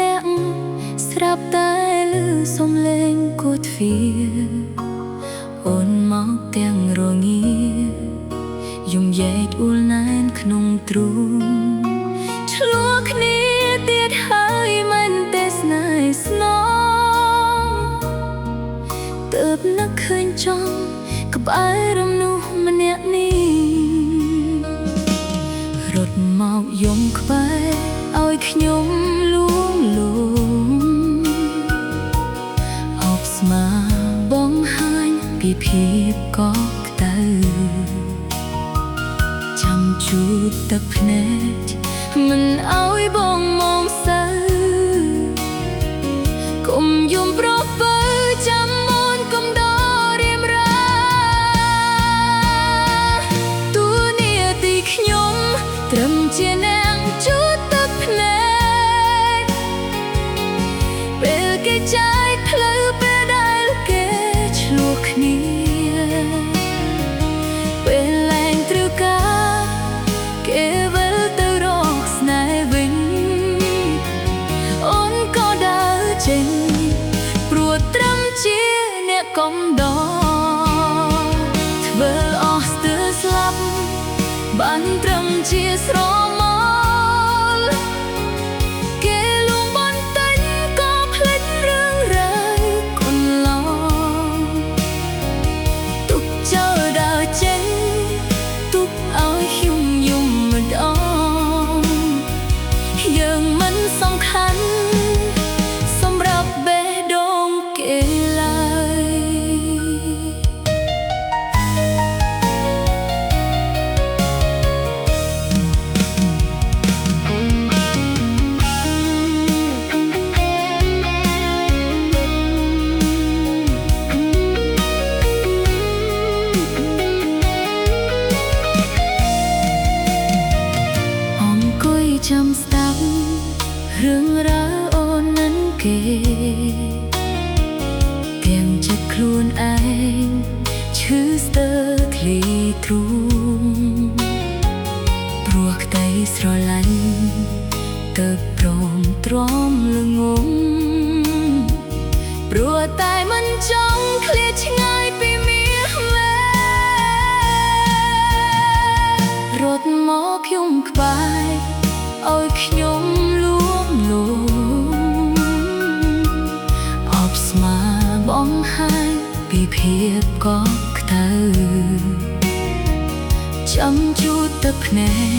អ្នកស្រាប់តែឮសំឡេងគោះទ្វារអូនមកទាំងរងាយំយ៉ែកអ៊ូលណែនក្នុងទ្រូងឆ្លោះគ្នាទៀតហើយមិនទេស្នេហ៍ស្នងទើបនឹកឃើញចង់ក្បែររំនោះម្នាក់នេះរត់មកយំក្បែរឲ្យខ្ញុំលួងលោមអបស្មាបង្ហាញពីភាពកក់ក្តៅចាំជូតទឹកភ្នែកមិនឲ្យបងមកសៅកុំយំប្រពើចាំមុនកុំដល់រៀមរាទូនាទីខ្ញុំត្រឹមជាអ្នកជូតទឹកភ្នែកពេលគេចាយផ្លូវពេលដែលគេឆ្លោះគ្នាពេលឡើងត្រូវការគេវិលទៅរកស្នេហ៍វិញអូនក៏ដើរចេញព្រោះត្រឹមជាអ្នកកំដរធ្វើអស់ស្ទើរស្លាប់បានត្រឹមជាស្រមោលគេលួងបន្តិចក៏ភ្លេចរឿងរ៉ាវកន្លងទុកចោលដើរចេញទុកឲ្យខ្ញុំយំម្ដងយើងមិនសំខាន់សម្រាប់បេះដូងគេឡើយចាំស្ដាប់រឿងរ៉ាវអូននឹងគេទាំងចិត្តខ្លួនឯងឈឺស្ទើរធ្លីទ្រូងព្រោះក្តីស្រឡាញ់ទៅព្រមទ្រាំល្ងងព្រោះតែមិនចង់ឃ្លាតឆ្ងាយពីមាសមែរត់មកខ្ញុំក្បែរឲ្យខ្ញុំលួងលោមអបស្មាបង្ហាញពីភាពកក់ក្តៅចាំជូតទឹកភ្នែក